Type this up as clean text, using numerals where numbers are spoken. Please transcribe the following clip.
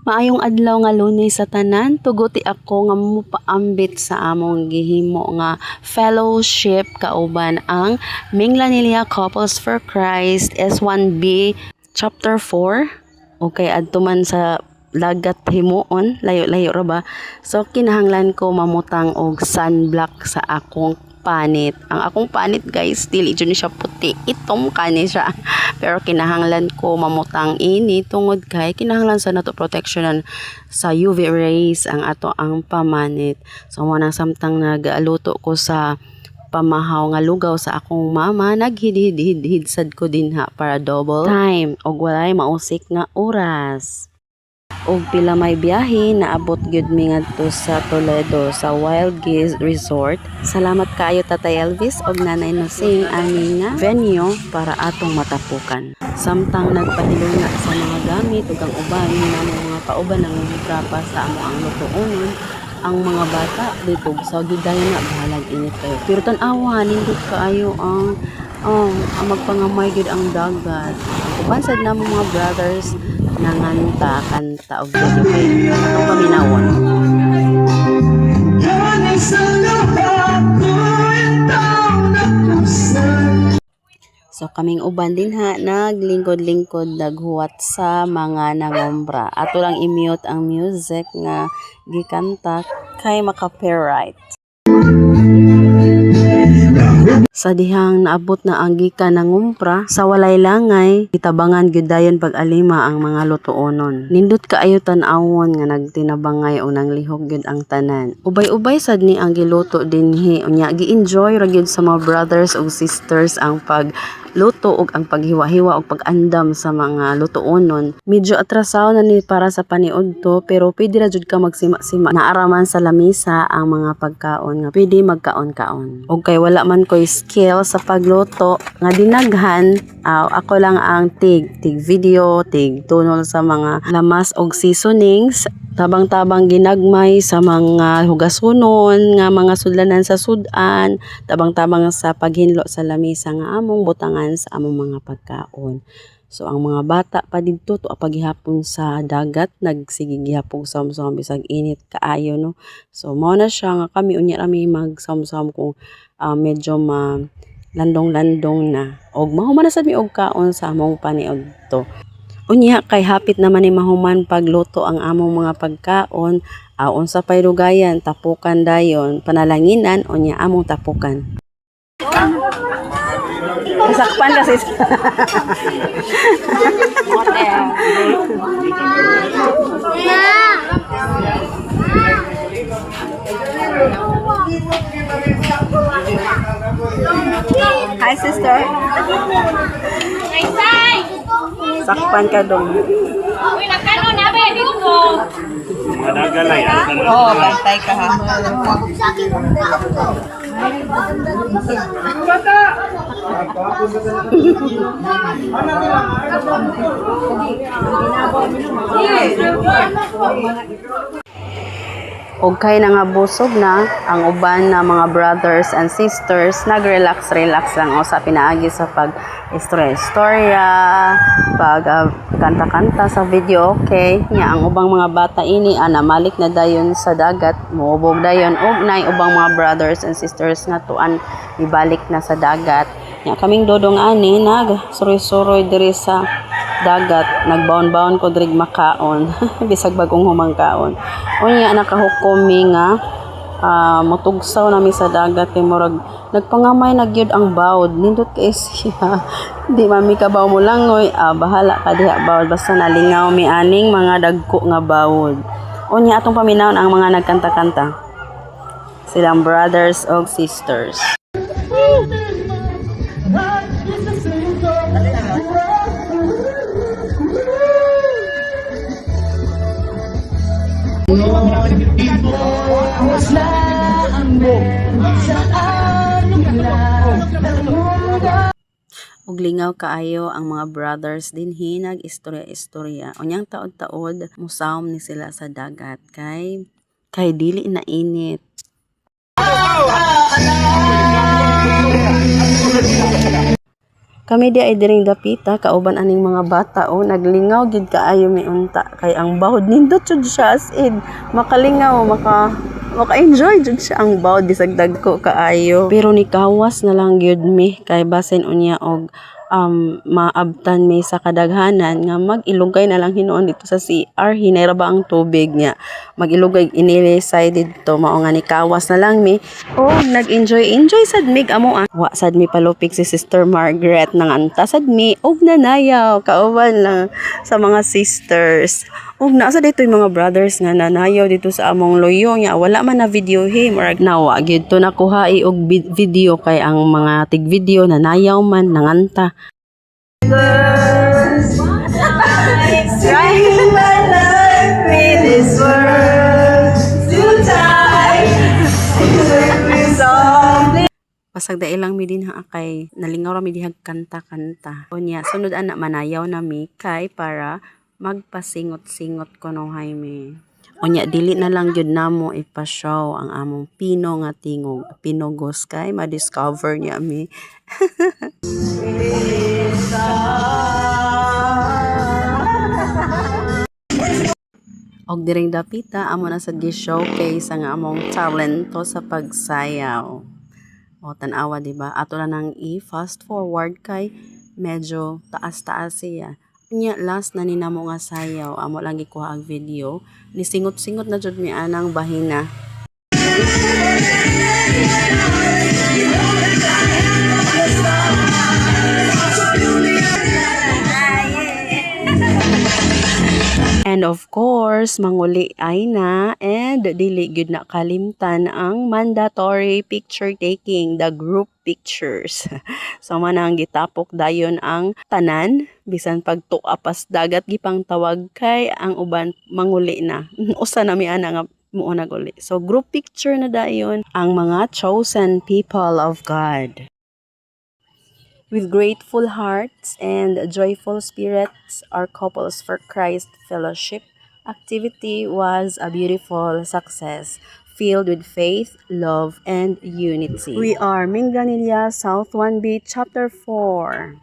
Maayong adlaw nga Lunes sa tanan, tuguti ako nga mopaambit sa among gihimo nga fellowship kauban ang Minglanilla Couples for Christ S1B chapter 4. Okay, adto man sa lagat himuon, layo-layo ra ba? So kinahanglan ko mamutang og sunblock sa akong panit. Ang akong panit guys, dili jud ni siya puti. Itom kani siya. Pero kinahanglan ko mamutang ini tungod kay kinahanglan sa nato protectionan sa UV rays ang ato ang pamanit. So mo nang samtang nagaluto ko sa pamahaw nga lugaw sa akong mama, naghid-hid sad ko din ha para double time og walay mausik nga oras. Og pila may biyahe, naabot gyud mi ngadto sa Toledo sa Wild Geese Resort. Salamat kaayo Tatay Elvis og Nanay Nosing ani nga venue para atong matapukan. Samtang nagpahilunga sa mga gamit ug ang uban nga mga kauban ng trapa sa amo ang lutuonon, ang mga bata dito sa gidayon na bahalag init kayo. Pero tan-awa nindot kaayo ang magpangamay gyud ang dagat. Uban sad namo mga brothers nanganta kanta og video game atong paminawon. So kaming uban din ha naglingkod-lingkod naghuwat sa mga nangombra. Ato lang i-mute ang music nga gikanta kay maka-copyright. Sa dihang naabot na ang gikan ng umpra, sa walay langay, itabangan gyudayon pag-alima ang mga lutuonon. Nindot kaayo tan-awon nga nagtinabangay o nanglihok gyud ang tanan. Ubay-ubay sad ni ang giluto dinhi, unya gi-enjoy ra gyud sa mga brothers ug sisters ang pagluto ug ang paghiwa-hiwa ug pag-andam sa mga lutuonon. Medyo atrasaw na ni para sa paniudto, pero pwede ra jud ka magsima-sima. Naaraman sa lamisa ang mga pagkaon nga pwede magkaon-kaon. Og kay wala man ko'y skill sa pagluto nga dinaghan, ako lang ang tig video, tig tunol sa mga lamas og seasonings, tabang-tabang ginagmay sa mga hugasonon nga mga sudlanan sa sudan, tabang-tabang sa paghinlo sa lamisa nga among butangan sa among mga pagkaon. So ang mga bata pa didto to paghihapon sa dagat nagsige gihapon som-som bisag init kaayo no. So mao na siya nga kami unya rami magsom-som kung medyo landong-landong na. Og mahuman na sad mi og kaon sa among paniudto. Unya kay hapit naman ni mahuman pagluto ang among mga pagkaon, unsa pay dugayan tapukan dayon panalanginan unya among tapukan. Sakpan kasi. Hi sister. Sakpan ka dong. Uy, nakano na ba dito? Madagalay. Oo, bantay ka ha. Og kay nga busog na ang uban na mga brothers and sisters, nag-relax lang o sa pinaagi sa pag-istorya, pag kanta-kanta sa video, okay. Nya ang ubang mga bata ini namalik na dayon sa dagat, muubog dayon og nay ubang mga brothers and sisters nga tuan ibalik na sa dagat. Nya kaming dodong ani nag-suroy-suroy diri sa dagat, nagbaon-baon ko diri makaon bisag bagong humangkaon. Unya nakahukom mi nga motugsaw nami sa dagat kay murag nagpangamay nagyud ang bawd nindot kay siya. Di man mi kabaw mo langoy, bahala ka diha bawd basta nalingaw mi aning mga dagko nga bawd. Unya atong paminawon ang mga nagkanta-kanta. Silang brothers og sisters. Og lingaw kaayo ang mga brothers dinhi nag-istorya-istorya. Unyang taod-taod musawom ni sila sa dagat kay dili na init. Kami di ay diring dapita kauban aning mga bata o naglingaw gid kaayo mi unta kay ang bahod nindot jud siya as in makalingaw maka-enjoy jud siya ang bahod bisag dagko kaayo. Pero ni kawas na lang gyud mi kay basin unya og maabtan mi sa kadaghanan nga mag-ilugay na lang hinuon dito sa CR hinay ra ba ang tubig niya mag-ilugay inili side dito mao nga ni kawas na lang mi o nag-enjoy sad mig amo wa sad mi palupik si Sister Margaret nang anta sad mi og nanayaw kauban lang sa mga sisters og naa sa dito yung mga brothers nga nanayaw dito sa among loyo nya wala man na video him or nawa gyud to nakuha og video kay ang mga tig video nanayaw man nanganta. Trying my life in this world to die. Pasag da ilang mi din ha kay nalingaw ra mi dihag kanta-kanta. Unya sunod ana manayaw na mi kay para magpasingot-singot kuno Jaime. Unya dili na lang jud namo ipashow ang among pino nga tingog. Pinogos kay ma-discover niya mi. Og diring dapita amo na sad gi-showcase ang among talento sa pagsayaw. O tan-awa diba? Ato na nang i-fast forward kay medyo taas-taas siya. Nya last na ninamo nga sayaw amo lang gikuha ang video ni singot-singot na jud mi anang bahina. And of course, manguli ay na and dili gyud na kalimtan ang mandatory picture taking, the group pictures. So man ang gitapok dayon ang tanan bisan pagtuwa pas dagat gipang tawag kay ang uban manguli na. Usa na mi ana nga muo naguli. So group picture na dayon ang mga chosen people of God. With grateful hearts and joyful spirits, our Couples for Christ Fellowship activity was a beautiful success, filled with faith, love, and unity. We are Minglanilla South 1B Chapter 4.